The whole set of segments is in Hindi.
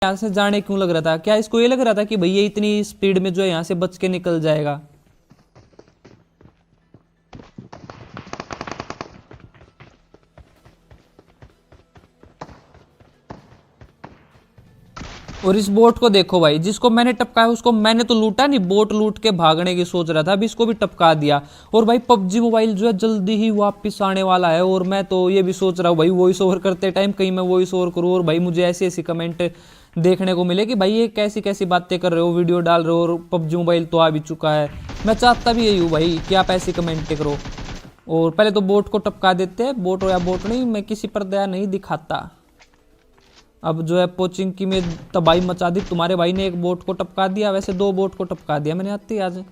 यहाँ से जाने क्यों लग रहा था? क्या इसको ये लग रहा था कि भाई ये इतनी स्पीड में जो है यहाँ से बच के निकल जाएगा? और इस बोट को देखो भाई, जिसको मैंने टपकाया उसको मैंने तो लूटा नहीं, बोट लूट के भागने की सोच रहा था, अभी इसको भी टपका दिया। और भाई पबजी मोबाइल जो है जल्दी ही वापस आने वाला है, और मैं तो ये भी सोच रहा हूँ भाई वॉइस ओवर करते टाइम कहीं मैं वॉइस ओवर करूँ और भाई मुझे ऐसी ऐसी कमेंट देखने को मिले कि भाई ये कैसी कैसी बातें कर रहे हो, वीडियो डाल रहे हो और पबजी मोबाइल तो आ भी चुका है। मैं चाहता भी यही हूँ भाई कि आप ऐसी कमेंट करो। और पहले तो बोट को टपका देते हैं, बोट हो या बोट नहीं, मैं किसी पर दया नहीं दिखाता। अब जो है पोचिंग की में तबाही मचा दी, तुम्हारे भाई ने एक बोट को टपका दिया, वैसे दो बोट को टपका दिया मैंने आती आज।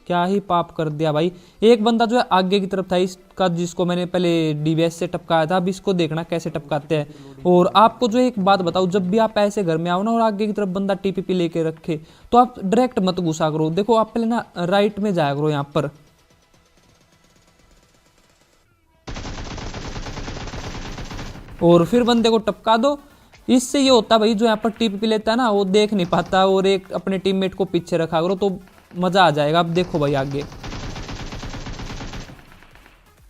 क्या ही पाप कर दिया भाई। एक बंदा जो है आगे की तरफ था इसका, जिसको मैंने पहले डीबीएस से टपकाया था, अब इसको देखना कैसे टपकाते हैं। और आपको जो एक बात बताऊं, जब भी आप ऐसे घर में आओ ना और आगे की तरफ बंदा टीपीपी लेके रखे तो आप डायरेक्ट मत घुसा करो। देखो आप पहले ना राइट में जाया करो यहाँ पर, और फिर बंदे को टपका दो। इससे ये होता है भाई जो यहाँ पर टीपीपी लेता है ना वो देख नहीं पाता, और एक अपने टीममेट को पीछे रखा करो तो मजा आ जाएगा। अब देखो भाई आगे,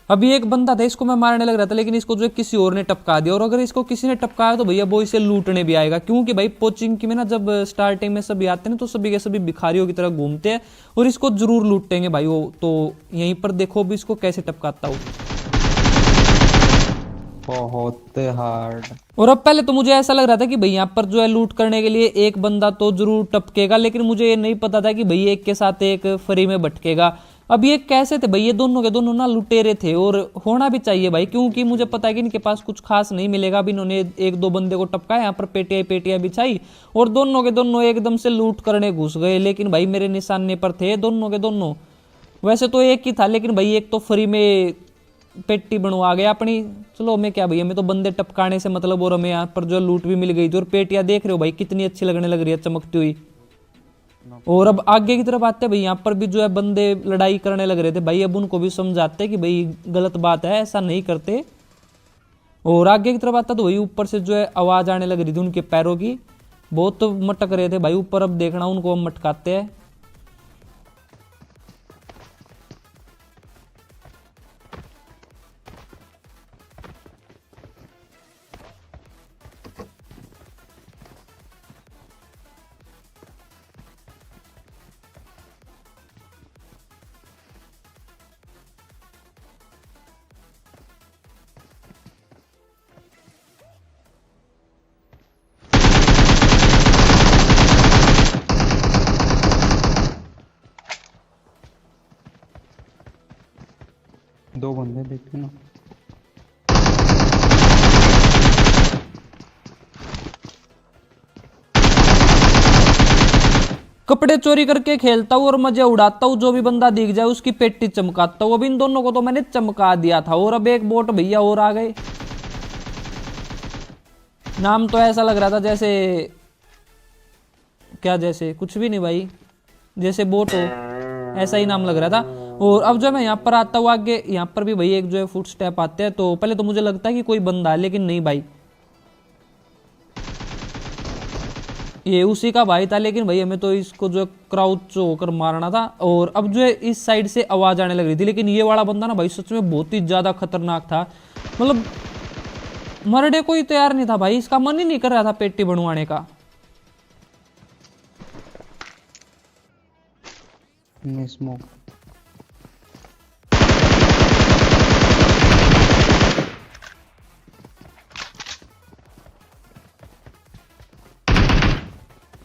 अभी एक बंदा था इसको मैं मारने लग रहा था, लेकिन इसको जो है किसी और ने टपका दिया। और अगर इसको किसी ने टपकाया तो भैया वो इसे लूटने भी आएगा, क्योंकि भाई पोचिंग की में ना जब स्टार्टिंग में सभी आते हैं तो सभी के सभी भिखारियों की तरह घूमते हैं और इसको जरूर लूटेंगे भाई वो। तो यहीं पर देखो भी इसको कैसे टपकाता हूँ। बहुत हार्ड। और अब पहले तो मुझे ऐसा लग रहा था कि भाई यहाँ पर जो है लूट करने के लिए एक बंदा तो जरूर टपकेगा, लेकिन मुझे ये नहीं पता था कि भाई एक के साथ एक फ्री में भटकेगा। अब ये कैसे थे भाई, ये दोनों के दोनों ना लुटेरे थे, और होना भी चाहिए भाई, क्योंकि मुझे पता है कि इनके पास कुछ खास नहीं मिलेगा। अब इन्होंने एक दो बंदे को टपकाया, यहाँ पर पेटियां पेटियां बिछाई और दोनों के दोनों एकदम से लूट करने घुस गए। लेकिन भाई मेरे निशाने पर थे दोनों के दोनों। वैसे तो एक ही था, लेकिन भाई एक तो फ्री में पेट्टी बनवा गया अपनी। चलो हमें क्या भैया, हमें तो बंदे टपकाने से मतलब, और हमें यहाँ पर जो लूट भी मिल गई थी। और पेटियां देख रहे हो भाई कितनी अच्छी लगने लग रही है चमकती हुई। और अब आगे की तरफ आते हैं भाई, यहाँ पर भी जो है बंदे लड़ाई करने लग रहे थे भाई। अब उनको भी समझाते कि भाई गलत बात है, ऐसा नहीं करते। और आगे की तरफ आता तो भाई ऊपर से जो है आवाज आने लग रही थी उनके पैरों की, बहुत तो मटक रहे थे भाई ऊपर। अब देखना उनको हम मटकाते हैं। दो बंदे देखते ना। कपड़े चोरी करके खेलता हूँ और मजे उड़ाता हूँ, जो भी बंदा दिख जाए उसकी पेटी चमकाता हूँ। अब इन दोनों को तो मैंने चमका दिया था, और अब एक बोट भैया और आ गए। नाम तो ऐसा लग रहा था जैसे, क्या जैसे कुछ भी नहीं भाई, जैसे बोट हो ऐसा ही नाम लग रहा था। और अब जो मैं यहाँ पर आता हूँ आगे, यहाँ पर भी भाई एक जो है फुट स्टेप आते हैं, तो पहले तो मुझे लगता है कि कोई बंदा है, लेकिन नहीं भाई ये उसी का भाई था। लेकिन भाई हमें तो इसको जो है क्राउच होकर मारना था। और अब जो है इस साइड से आवाज आने लग रही थी, लेकिन ये वाला बंदा ना भाई सच में बहुत ही ज्यादा खतरनाक था। मतलब मरने को ही तैयार नहीं था भाई, इसका मन ही नहीं कर रहा था पेटी बनवाने का। स्मोक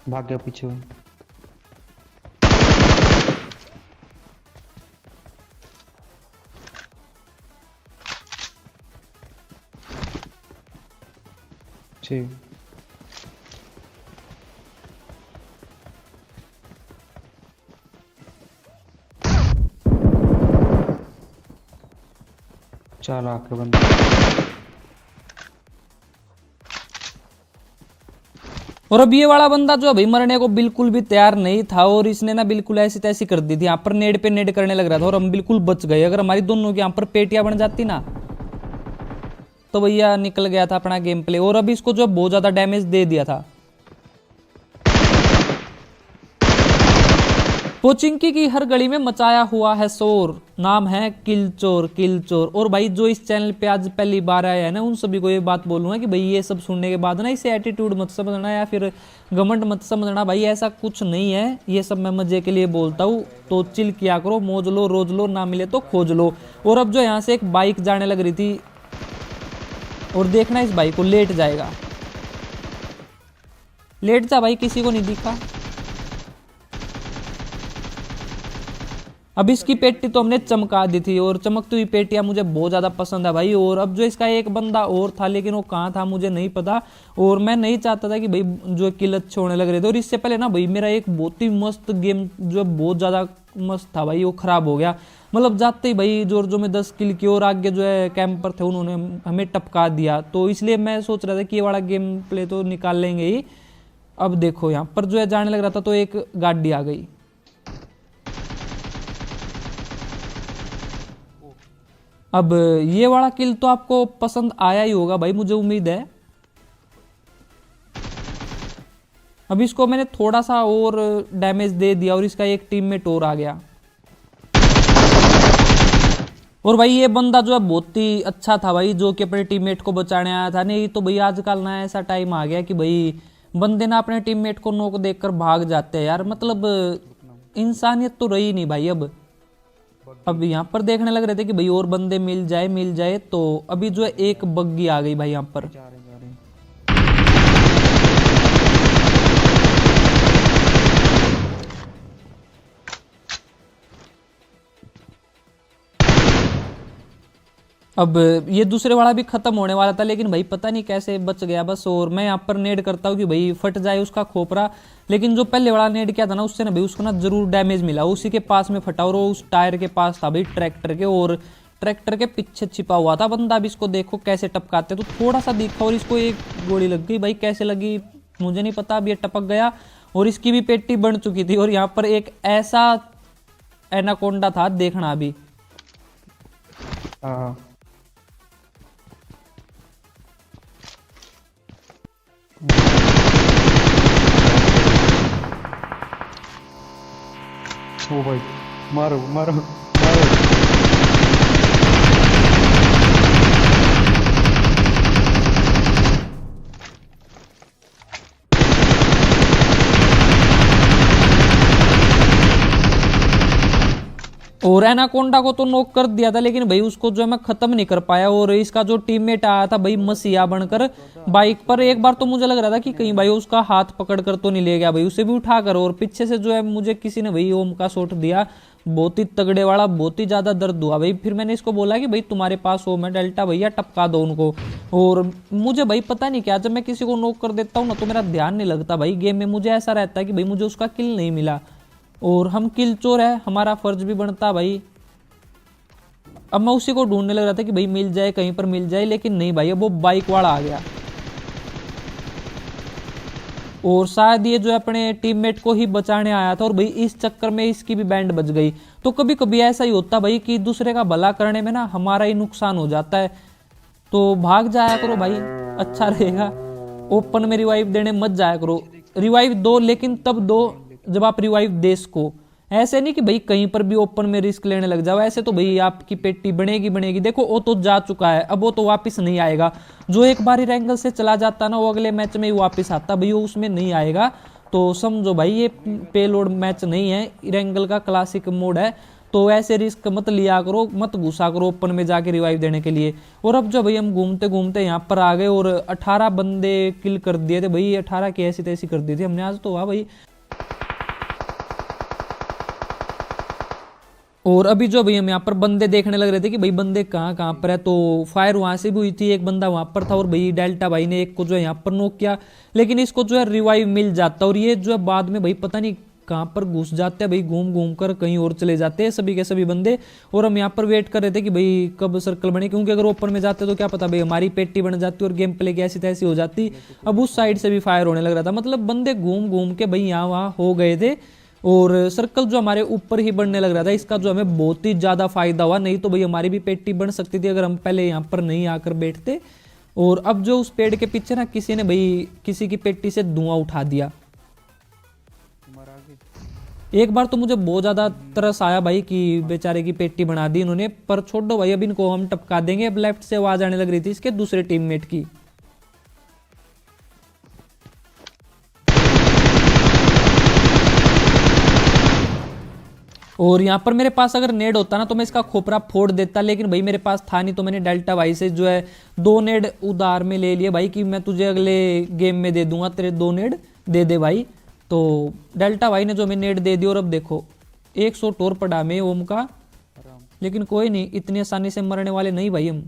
भाग गया पीछे। ठीक चार आके बंदे। और अब ये वाला बंदा जो भाई मरने को बिल्कुल भी तैयार नहीं था, और इसने ना बिल्कुल ऐसी तैसी कर दी थी, यहाँ पर नेड पे नेड करने लग रहा था और हम बिल्कुल बच गए। अगर हमारी दोनों की यहाँ पर पेटियां बन जाती ना तो भैया निकल गया था अपना गेम प्ले। और अब इसको जो बहुत ज्यादा डैमेज दे दिया था। पोचिंकी की हर गली में मचाया हुआ है शोर, नाम है किलचोर किलचोर। और भाई जो इस चैनल पे आज पहली बार आया है ना, उन सभी को ये बात बोलूंगा कि भाई ये सब सुनने के बाद ना इसे एटीट्यूड मत समझना या फिर घमंड मत समझना। भाई ऐसा कुछ नहीं है, ये सब मैं मजे के लिए बोलता हूँ। तो चिल किया करो, मौज लो, रोज लो, ना मिले तो खोज लो। और अब जो यहाँ से एक बाइक जाने लग रही थी, और देखना इस बाइक को, लेट जाएगा, लेट जा भाई, किसी को नहीं दिखा। अब इसकी पेटी तो हमने चमका दी थी, और चमकती हुई पेटियां मुझे बहुत ज़्यादा पसंद है भाई। और अब जो इसका एक बंदा और था, लेकिन वो कहाँ था मुझे नहीं पता, और मैं नहीं चाहता था कि भाई जो किल अच्छे होने लग रहे थे। और इससे पहले ना भाई मेरा एक बहुत ही मस्त गेम जो बहुत ज़्यादा मस्त था भाई, वो ख़राब हो गया। मतलब जाते ही भाई जो में 10 किल की, और आगे जो है कैंपर थे उन्होंने हमें टपका दिया। तो इसलिए मैं सोच रहा था कि ये वाला गेम प्ले तो निकाल लेंगे ही। अब देखो यहाँ पर जो है जाने लग रहा था तो एक गाड़ी आ गई। अब ये वाला किल तो आपको पसंद आया ही होगा भाई, मुझे उम्मीद है। अब इसको मैंने थोड़ा सा और डैमेज दे दिया, और इसका एक टीममेट और आ गया। और भाई ये बंदा जो है बहुत ही अच्छा था भाई, जो कि अपने टीममेट को बचाने आया था। नहीं तो भाई आजकल ना ऐसा टाइम आ गया कि भाई बंदे ना अपने टीममेट को नोक देखकर भाग जाते हैं यार। मतलब इंसानियत तो रही नहीं भाई। अब यहाँ पर देखने लग रहे थे कि भाई और बंदे मिल जाए। तो अभी जो है एक बग्गी आ गई भाई यहाँ पर। जा रहे हैं। अब ये दूसरे वाला भी खत्म होने वाला था, लेकिन भाई पता नहीं कैसे बच गया बस। और मैं यहाँ पर नेड करता हूँ कि भाई फट जाए उसका खोपरा, लेकिन जो पहले वाला नेड किया था ना, उससे ना भाई उसको ना जरूर डैमेज मिला। उसी के पास में फटा, और वो उस टायर के पास था भाई, ट्रैक्टर के, और ट्रैक्टर के पीछे छिपा हुआ था बंदा। अब इसको देखो कैसे टपकाते, तो थोड़ा सा दिखा और इसको एक गोली लग गई भाई। कैसे लगी मुझे नहीं पता, अब ये टपक गया, और इसकी भी पेटी बन चुकी थी। और यहाँ पर एक ऐसा एनाकोंडा था, देखना अभी। हाँ ओ भाई, मारो मारो मारो। और एनाकोंडा को तो नॉक कर दिया था, लेकिन भाई उसको जो है मैं खत्म नहीं कर पाया। और इसका जो टीममेट आया था भाई मसीहा बनकर बाइक पर, एक बार तो मुझे लग रहा था कि कहीं भाई उसका हाथ पकड़ कर तो नहीं ले गया भाई, उसे भी उठा कर। और पीछे से जो है मुझे किसी ने भाई ओम का शॉट दिया, बहुत ही तगड़े वाला, बहुत ही ज्यादा दर्द हुआ भाई। फिर मैंने इसको बोला कि भाई तुम्हारे पास ओम है डेल्टा, भैया टपका दो उनको। और मुझे भाई पता नहीं क्या, जब मैं किसी को नॉक कर देता हूँ ना तो मेरा ध्यान नहीं लगता भाई गेम में। मुझे ऐसा रहता है कि भाई मुझे उसका किल नहीं मिला, और हम किल चोर है, हमारा फर्ज भी बनता भाई। अब मैं उसी को ढूंढने लग रहा था कि भाई मिल जाए, कहीं पर मिल जाए, लेकिन नहीं भाई, अब वो बाइक वाला आ गया। और शायद ये जो अपने टीममेट को ही बचाने आया था, और भाई इस चक्कर में इसकी भी बैंड बच गई। तो कभी कभी ऐसा ही होता भाई कि दूसरे का भला करने में ना हमारा ही नुकसान हो जाता है। तो भाग जाया करो भाई, अच्छा रहेगा। ओपन में रिवाइव देने मत जाया करो, रिवाइव दो लेकिन तब दो जब आप रिवाइव दे सको। ऐसे नहीं कि भाई कहीं पर भी ओपन में रिस्क लेने लग जाओ, ऐसे तो भाई आपकी पेटी बनेगी। देखो वो तो जा चुका है, अब वो तो वापस नहीं आएगा। जो एक बार रैंगल से चला जाता ना, वो अगले मैच में ही वापस आता भाई, वो उसमें नहीं आएगा। तो समझो भाई ये पेलोड मैच नहीं है, रैंगल का क्लासिक मोड है। तो ऐसे रिस्क मत लिया करो, मत घुसा करो ओपन में जाके रिवाइव देने के लिए। और अब जो भाई हम घूमते घूमते यहाँ पर आ गए, और 18 बंदे किल कर दिए थे भाई, 18 की ऐसी तैसी कर दी थी हमने आज तो। वाह भाई। और अभी जो भाई हम यहाँ पर बंदे देखने लग रहे थे कि भाई बंदे कहाँ कहाँ पर है, तो फायर वहां से भी हुई थी, एक बंदा वहां पर था, और भाई डेल्टा भाई ने एक को जो है यहाँ पर नॉक किया, लेकिन इसको जो है रिवाइव मिल जाता। और ये जो है बाद में भाई पता नहीं कहाँ पर घुस जाते हैं भाई, घूम घूम कर कहीं और चले जाते हैं सभी के सभी बंदे। और हम यहाँ पर वेट कर रहे थे कि भाई कब सर्कल बने, क्योंकि अगर ओपन में जाते तो क्या पता भाई हमारी पेटी बन जाती और गेम प्ले की ऐसी तैसी हो जाती। अब उस साइड से भी फायर होने लग रहा था, मतलब बंदे घूम घूम के भाई यहाँ वहाँ हो गए थे, और सर्कल जो हमारे ऊपर ही बढ़ने लग रहा था। इसका जो हमें बहुत ही ज़्यादा फायदा हुआ, नहीं तो भाई हमारी भी पेटी बन सकती थी अगर हम पहले यहाँ पर नहीं आकर बैठते। और अब जो उस पेड़ के पीछे ना किसी ने भाई किसी की पेटी से धुआं उठा दिया। एक बार तो मुझे बहुत ज्यादा तरस आया भाई कि बेचारे की पेटी बना दी इन्होंने, पर छोड़ो भाई, अब इनको हम टपका देंगे। अब लेफ्ट से आवाज आने लग रही थी इसके दूसरे टीममेट की। और यहाँ पर मेरे पास अगर नेड होता ना तो मैं इसका खोपरा फोड़ देता, लेकिन भाई मेरे पास था नहीं, तो मैंने डेल्टा भाई से जो है 2 नेड उधार में ले लिए भाई कि मैं तुझे अगले गेम में दे दूंगा, तेरे 2 नेड दे दे भाई। तो डेल्टा भाई ने जो हमें नेड दे दी, और अब देखो 100 टोर पड़ा में ओम का, लेकिन कोई नहीं, इतनी आसानी से मरने वाले नहीं भाई हम।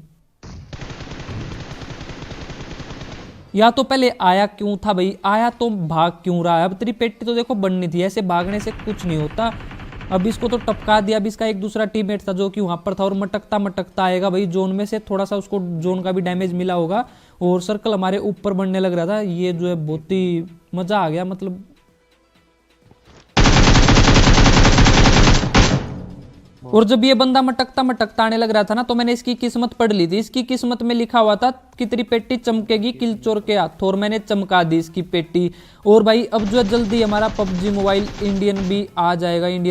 या तो पहले आया क्यों था भाई, आया तो भाग क्यों रहा है? अब तेरी पेटी तो देखो बननी थी, ऐसे भागने से कुछ नहीं होता। अब इसको तो टपका दिया। अब इसका एक दूसरा टीममेट था जो कि वहां पर था, और मटकता मटकता आएगा भाई जोन में से, थोड़ा सा उसको जोन का भी डैमेज मिला होगा, और सर्कल हमारे ऊपर बढ़ने लग रहा था। ये जो है बहुत ही मजा आ गया मतलब। और जब ये बंदा मटकता मटकता आने लग रहा था ना, तो मैंने इसकी किस्मत पढ़ ली थी। इसकी किस्मत में लिखा हुआ था कि तेरी पेटी चमकेगी किल चोर के हाथ, और मैंने चमका दी इसकी पेटी। और भाई अब जो है जल्दी हमारा पबजी मोबाइल इंडियन भी आ जाएगा, इंडियन